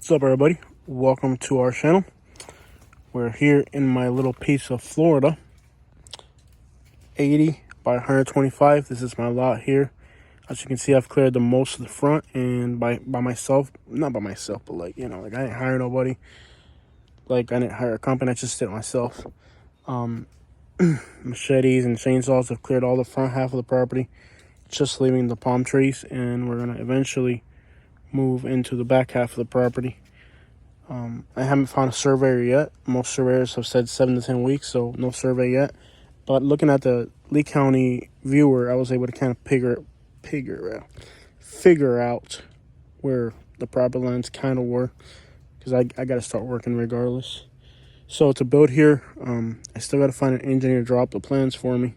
What's up, everybody? Welcome to our channel. We're here in my little piece of Florida, 80 by 125. This is my lot here. As you can see, I've cleared the most of the front, and by myself, not by myself, but like, I didn't hire nobody. Like, I didn't hire a company, I just did it myself. Machetes and chainsaws have cleared all the front half of the property, just leaving the palm trees, and we're gonna eventually move into the back half of the property. I haven't found a surveyor yet. Most surveyors have said 7 to 10 weeks, so no survey yet. But looking at the Lee County viewer, I was able to kind of figure out where the property lines kind of were, because I got to start working regardless. So to build here, I still got to find an engineer to draw up the plans for me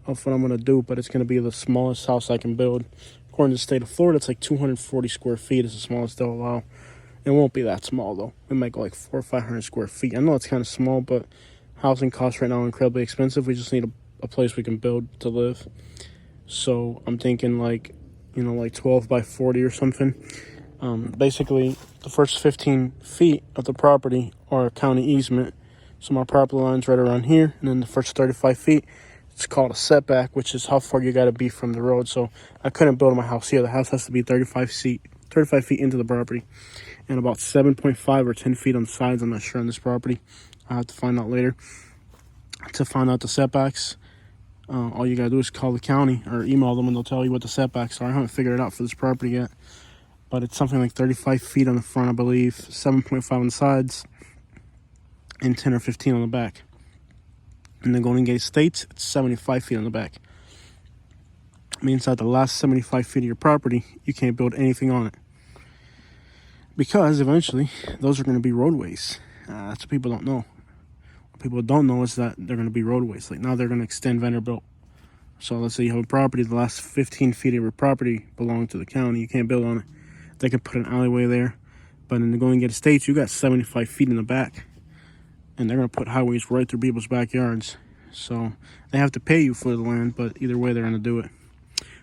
of what I'm going to do, but it's going to be the smallest house I can build. According to the state of Florida, it's like 240 square feet is the smallest they'll allow. It won't be that small, though. It might go like 400 or 500 square feet. I know it's kind of small, but housing costs right now are incredibly expensive. We just need a place we can build to live. So I'm thinking like 12 by 40 or something. Basically, the first 15 feet of the property are a county easement. So my property line's right around here. And then the first 35 feet, it's called a setback, which is how far you got to be from the road. So I couldn't build my house here. The house has to be 35 feet into the property, and about 7.5 or 10 feet on the sides. I'm not sure on this property. I'll have to find out later. To find out the setbacks, all you gotta do is call the county or email them, and they'll tell you what the setbacks are. I haven't figured it out for this property yet, but it's something like 35 feet on the front, I believe, 7.5 on the sides, and 10 or 15 on the back. And then Golden Gate Estates, it's 75 feet on the back. It means that the last 75 feet of your property, you can't build anything on it, because eventually those are going to be roadways. That's what people don't know. What people don't know is that they're going to be roadways. Like now they're going to extend Vanderbilt. So let's say you have a property, the last 15 feet of your property belong to the county. You can't build on it. They could put an alleyway there. But in the Golden Gate Estates, you got 75 feet in the back. And they're going to put highways right through people's backyards. So they have to pay you for the land, but either way they're going to do it.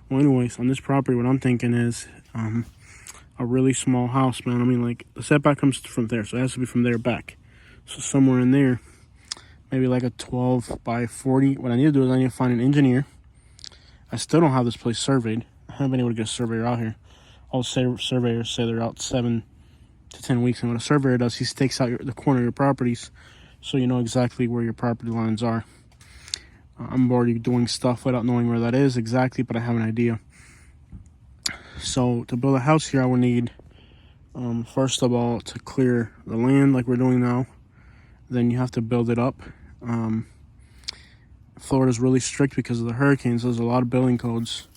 Well, anyways, on this property, what I'm thinking is a really small house, man. I mean, like, the setback comes from there, so it has to be from there back. So somewhere in there, maybe like a 12 by 40. What I need to do is I need to find an engineer. I still don't have this place surveyed. I haven't been able to get a surveyor out here. All surveyors say they're out 7 to 10 weeks, and what a surveyor does, he stakes out the corner of your properties so you know exactly where your property lines are. I'm already doing stuff without knowing where that is exactly, but I have an idea. So to build a house here, I would need, first of all, to clear the land like we're doing now. Then you have to build it up. Florida's really strict because of the hurricanes. There's a lot of building codes.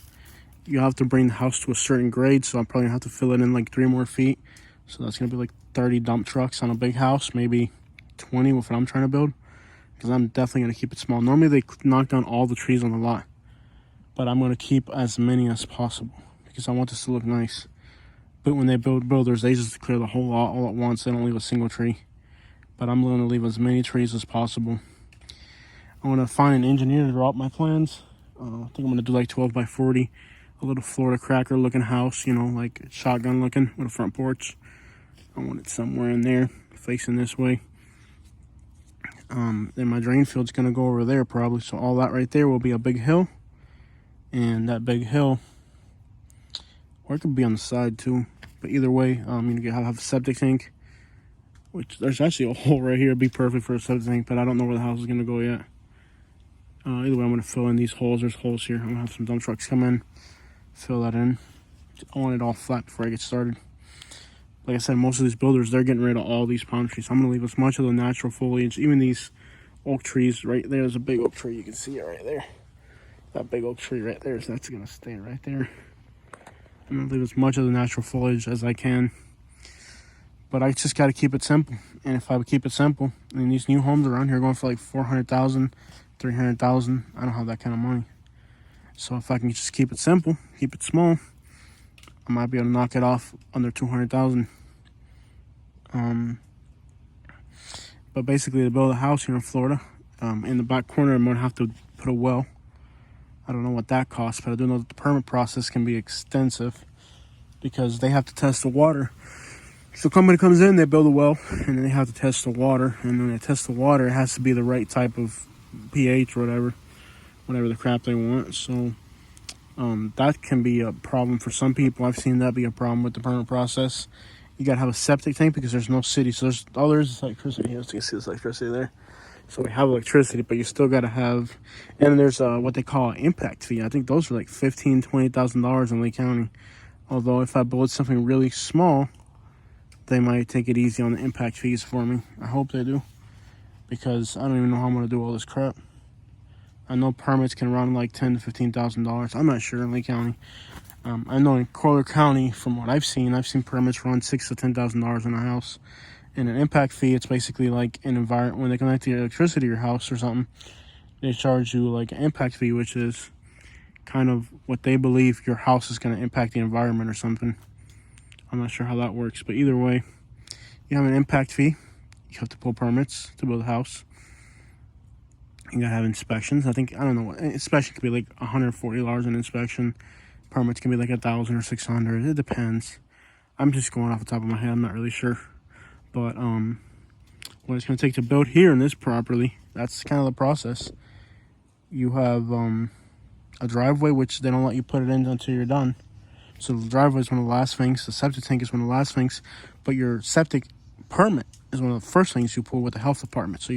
You have to bring the house to a certain grade, so I'm probably gonna have to fill it in like 3 more feet. So that's gonna be like 30 dump trucks on a big house, maybe 20 with what I'm trying to build, because I'm definitely going to keep it small. Normally they knock down all the trees on the lot, but I'm going to keep as many as possible because I want this to look nice. But when they build builders, they just clear the whole lot all at once. They don't leave a single tree, but I'm going to leave as many trees as possible. I want to find an engineer to draw up my plans. I think I'm going to do like 12 by 40, a little Florida cracker looking house, like shotgun looking with a front porch. I want it somewhere in there facing this way. Then my drain field's going to go over there probably. So all that right there will be a big hill. And that big hill, or it could be on the side too. But either way, you have a septic tank. Which there's actually a hole right here. It'd be perfect for a septic tank. But I don't know where the house is going to go yet. Either way, I'm going to fill in these holes. There's holes here. I'm going to have some dump trucks come in. Fill that in. I want it all flat before I get started. Like I said, most of these builders, they're getting rid of all these palm trees. I'm going to leave as much of the natural foliage, even these oak trees right there. There's a big oak tree. You can see it right there. That big oak tree right there. So that's going to stay right there. I'm going to leave as much of the natural foliage as I can. But I just got to keep it simple. And if I would keep it simple, and these new homes around here are going for like $400,000, $300,000. I don't have that kind of money. So if I can just keep it simple, keep it small, I might be able to knock it off under $200,000. But basically, to build a house here in Florida, in the back corner, I'm gonna have to put a well. I don't know what that costs, but I do know that the permit process can be extensive because they have to test the water So company comes in, they build a well, and then they have to test the water. And when they test the water, it has to be the right type of pH or whatever the crap they want. So that can be a problem for some people. I've seen that be a problem with the permit process. You gotta have a septic tank because there's no city. So there's electricity here. So you can see this electricity there. So we have electricity, but you still gotta have. And there's what they call an impact fee. I think those are like $15,000-$20,000 in Lake County. Although if I build something really small, they might take it easy on the impact fees for me. I hope they do, because I don't even know how I'm gonna do all this crap. I know permits can run like $10,000 to $15,000. I'm not sure in Lake County. I know in Collier County, from what I've seen permits run $6,000 to $10,000 in a house. And an impact fee, it's basically like an environment when they connect the electricity to your house or something. They charge you like an impact fee, which is kind of what they believe your house is going to impact the environment or something. I'm not sure how that works, but either way, you have an impact fee. You have to pull permits to build a house. You gotta have inspections. I don't know, inspection could be like $140 an inspection. Permits can be like $1,000 or $600. It depends. I'm just going off the top of my head. I'm not really sure. But what it's gonna take to build here in this property, that's kind of the process. You have a driveway, which they don't let you put it in until you're done. So the driveway is one of the last things. The septic tank is one of the last things. But your septic permit is one of the first things you pull with the health department. So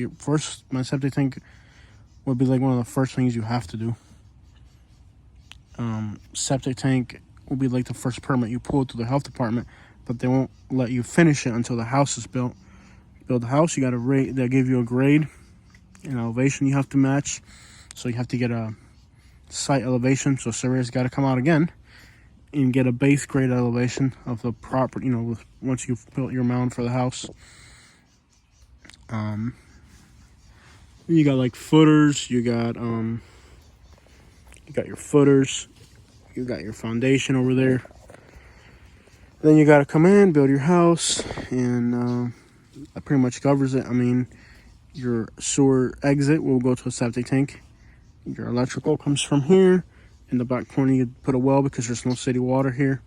my septic tank would be like one of the first things you have to do. Septic tank will be like the first permit you pull to the health department, but they won't let you finish it until the house is built. Build the house, you got to rate. They'll give you a grade and elevation you have to match. So you have to get a site elevation. So surveyors got to come out again and get a base grade elevation of the property. Once you've built your mound for the house. You got like footers. You got your footers. You got your foundation over there. Then you got to come in, build your house, and that pretty much covers it. I mean, your sewer exit will go to a septic tank. Your electrical comes from here. In the back corner, you put a well because there's no city water here.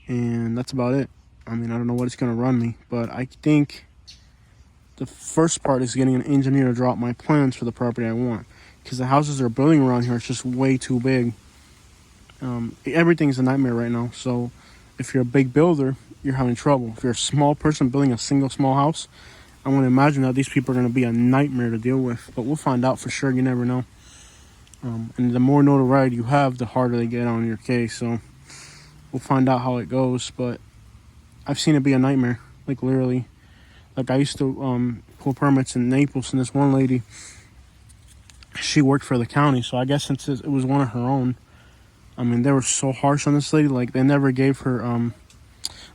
And that's about it. I mean, I don't know what it's going to run me, but I think the first part is getting an engineer to draw up my plans for the property I want. Because the houses they're building around here is just way too big. Everything's a nightmare right now. So if you're a big builder, you're having trouble. If you're a small person building a single small house, I want to imagine that these people are going to be a nightmare to deal with. But we'll find out for sure. You never know. And the more notoriety you have, the harder they get on your case. So we'll find out how it goes. But I've seen it be a nightmare. Like literally. Like I used to pull permits in Naples, and this one lady, she worked for the county. So I guess since it was one of her own, I mean, they were so harsh on this lady. Like they never gave her,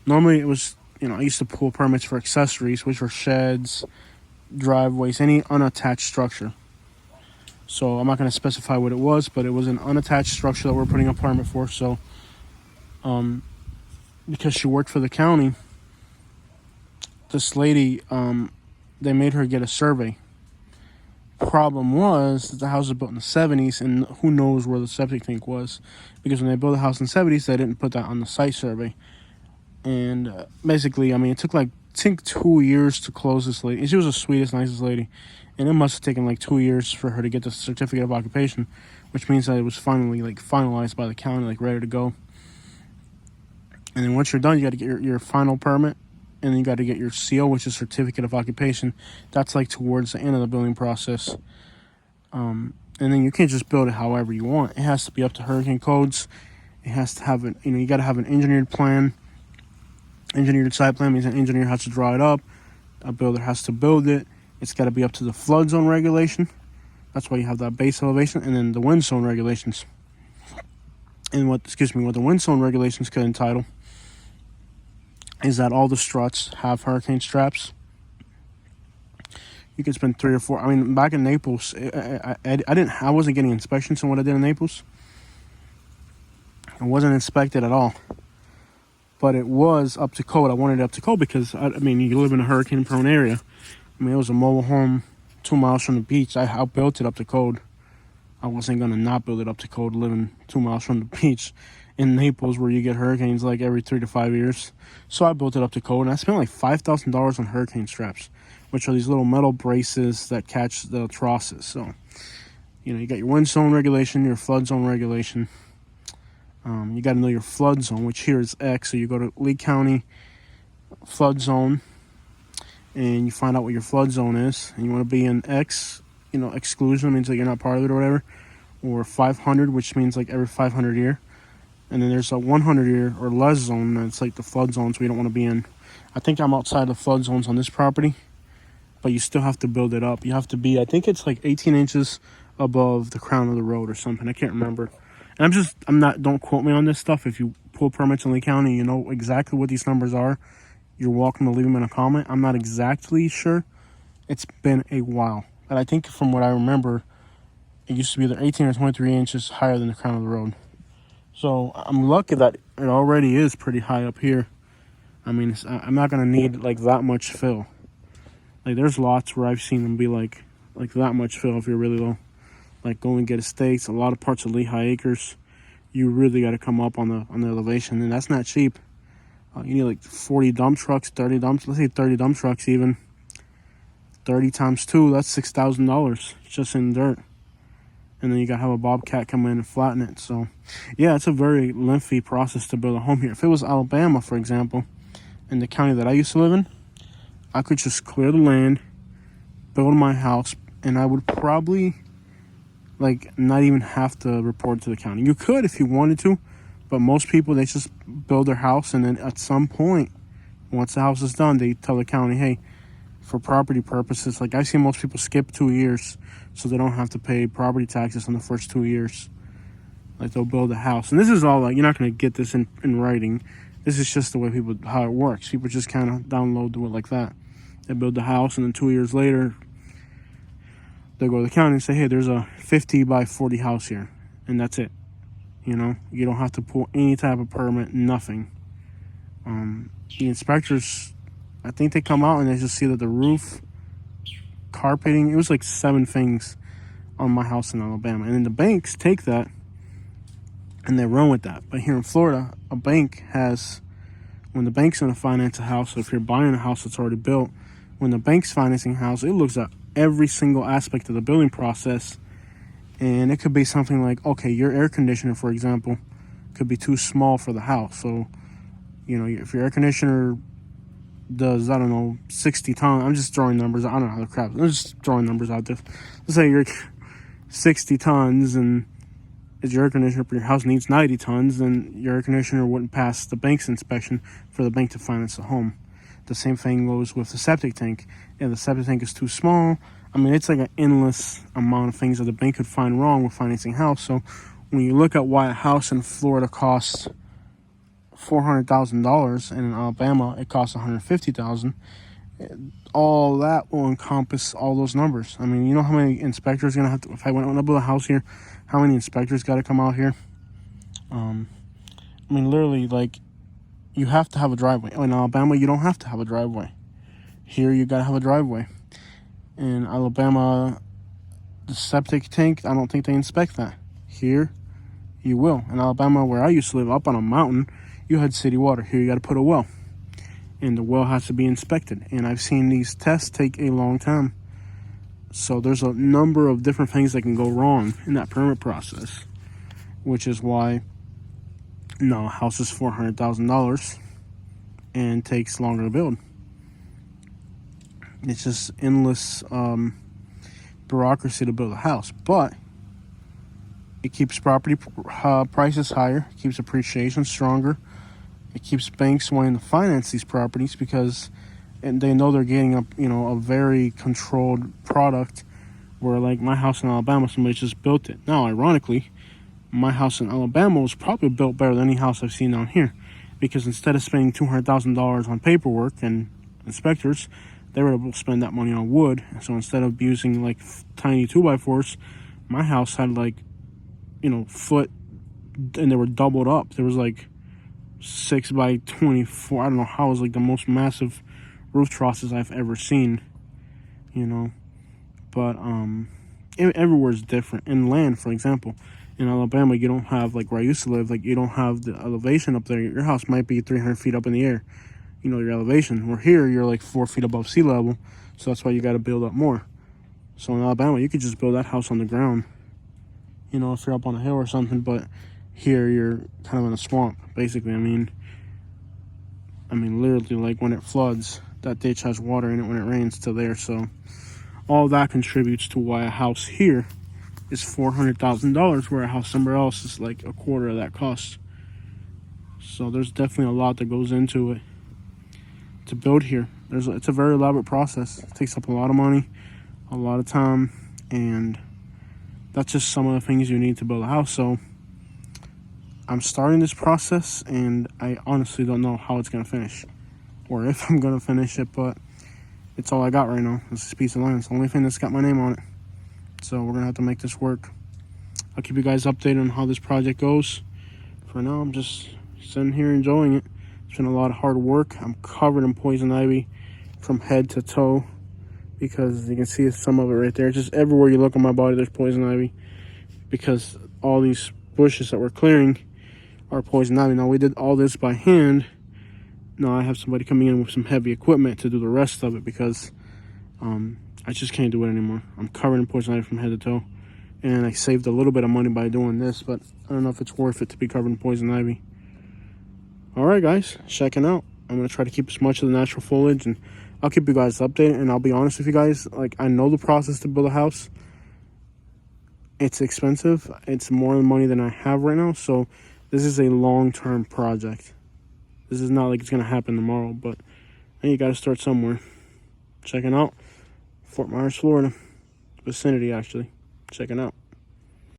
normally it was, I used to pull permits for accessories, which were sheds, driveways, any unattached structure. So I'm not going to specify what it was, but it was an unattached structure that we're putting a permit for. So because she worked for the county, this lady, they made her get a survey. Problem was that the house was built in the 70s, and who knows where the septic tank was, because when they built the house in the 70s, they didn't put that on the site survey. And basically, I mean, it took 2 years to close this lady. She was the sweetest, nicest lady, and it must have taken like 2 years for her to get the certificate of occupation, which means that it was finally finalized by the county, ready to go. And then once you're done, you got to get your final permit. And then you got to get your CO, which is certificate of occupation. That's towards the end of the building process. And then you can't just build it however you want. It has to be up to hurricane codes. It has to have you got to have an engineered plan. Engineered site plan means an engineer has to draw it up. A builder has to build it. It's got to be up to the flood zone regulation. That's why you have that base elevation, and then the wind zone regulations. And what the wind zone regulations could entitle is that all the struts have hurricane straps. You can spend 3 or 4. I mean, back in Naples, I wasn't getting inspections on what I did in Naples. It wasn't inspected at all, but it was up to code. I wanted it up to code because I mean, you live in a hurricane-prone area. I mean, it was a mobile home 2 miles from the beach. I built it up to code. I wasn't gonna not build it up to code, living 2 miles from the beach. in Naples where you get hurricanes like every 3 to 5 years. So I built it up to code, and I spent like $5,000 on hurricane straps, which are these little metal braces that catch the trusses. So, you got your wind zone regulation, your flood zone regulation. You got to know your flood zone, which here is X. So you go to Lee County flood zone, and you find out what your flood zone is, and you want to be in X. Exclusion means that you're not part of it or whatever, or 500, which means like every 500 year. And then there's a 100 year or less zone that's like the flood zones we don't want to be in. I think I'm outside the flood zones on this property, but you still have to build it up. You have to be, I think it's like 18 inches above the crown of the road or something. I can't remember. And don't quote me on this stuff. If you pull permits in Lee County, you know exactly what these numbers are, you're welcome to leave them in a comment. I'm not exactly sure. It's been a while. But I think from what I remember, it used to be either 18 or 23 inches higher than the crown of the road. So I'm lucky that it already is pretty high up here. I mean, I'm not going to need like that much fill. Like there's lots where I've seen them be like that much fill if you're really low. Like go and get estates. A lot of parts of Lehigh Acres, you really got to come up on the elevation, and that's not cheap. You need like 40 dump trucks, 30 dumps. Let's say 30 dump trucks even. 30 times 2, that's $6,000 just in dirt. And then you got to have a bobcat come in and flatten it. So, yeah, it's a very lengthy process to build a home here. If it was Alabama, for example, in the county that I used to live in, I could just clear the land, build my house, and I would probably not even have to report to the county. You could if you wanted to, but most people, they just build their house, and then at some point, once the house is done, they tell the county, hey, for property purposes, like I see most people skip 2 years so they don't have to pay property taxes on the first 2 years. Like they'll build a house. And this is all you're not going to get this in writing. This is just the way how it works. People just kind of do it like that. They build the house, and then 2 years later, they go to the county and say, hey, there's a 50 by 40 house here. And that's it. You don't have to pull any type of permit, nothing. The inspectors, I think they come out and they just see that the roof, carpeting, it was like 7 things on my house in Alabama. And then the banks take that and they run with that. But here in Florida, when the bank's going to finance a house, so if you're buying a house that's already built, when the bank's financing a house, it looks at every single aspect of the building process. And it could be something like, okay, your air conditioner, for example, could be too small for the house. So, if your air conditioner does, 60 tons, I'm just throwing numbers, I don't know how the crap, I'm just throwing numbers out there. Let's say you're 60 tons and your air conditioner for your house needs 90 tons, then your air conditioner wouldn't pass the bank's inspection for the bank to finance the home. The same thing goes with the septic tank. If the septic tank is too small, it's like an endless amount of things that the bank could find wrong with financing a house. So when you look at why a house in Florida costs $400,000 and in Alabama it costs $150,000, all that will encompass all those numbers. You know how many inspectors gonna have to, if I want to build a house here, how many inspectors got to come out here? Literally, you have to have a driveway. In Alabama, you don't have to have a driveway. Here, you got to have a driveway. In Alabama, the septic tank, I don't think they inspect that. Here, you will. In Alabama, where I used to live, up on a mountain, you had city water. Here, you got to put a well. And the well has to be inspected. And I've seen these tests take a long time. So there's a number of different things that can go wrong in that permit process, which is why a house is $400,000 and takes longer to build. It's just endless bureaucracy to build a house, but it keeps property prices higher, it keeps appreciation stronger, it keeps banks wanting to finance these properties because they know they're getting a very controlled product. Where like my house in Alabama, somebody just built it. Now, ironically, my house in Alabama was probably built better than any house I've seen down here, because instead of spending $200,000 on paperwork and inspectors, they were able to spend that money on wood. So instead of using tiny 2x4s, my house had foot, and they were doubled up. There was 6 by 24. I don't know how, it was the most massive roof trusses I've ever seen. But everywhere is different. In land, for example, In Alabama, you don't have, like where I used to live, like you don't have the elevation up there. Your house might be 300 feet up in the air, you know, your elevation. Where here, you're like 4 feet above sea level, so that's why you got to build up more. So in Alabama, you could just build that house on the ground, you know, if you're up on a hill or something. But here, you're kind of in a swamp, basically. I mean, literally, like when it floods, that ditch has water in it when it rains to there. So all that contributes to why a house here is $400,000, where a house somewhere else is like a quarter of that cost. So there's definitely a lot that goes into it to build here. It's a very elaborate process. It takes up a lot of money, a lot of time, and that's just some of the things you need to build a house. So I'm starting this process, and I honestly don't know how it's gonna finish or if I'm gonna finish it, but it's all I got right now. It's this piece of land. It's the only thing that's got my name on it. So we're gonna have to make this work. I'll keep you guys updated on how this project goes. For now, I'm just sitting here enjoying it. It's been a lot of hard work. I'm covered in poison ivy from head to toe, because you can see some of it right there. Just everywhere you look on my body, there's poison ivy, because all these bushes that we're clearing are poison ivy. Now, we did all this by hand. Now I have somebody coming in with some heavy equipment to do the rest of it, because I just can't do it anymore. I'm covered in poison ivy from head to toe, and I saved a little bit of money by doing this, but I don't know if it's worth it to be covered in poison ivy. All right, guys, checking out. I'm gonna try to keep as much of the natural foliage, and I'll keep you guys updated. And I'll be honest with you guys, like, I know the process to build a house. It's expensive. It's more money than I have right now, so this is a long-term project. This is not like it's gonna happen tomorrow, but hey, you gotta start somewhere. Checking out Fort Myers, Florida, vicinity actually. Checking out.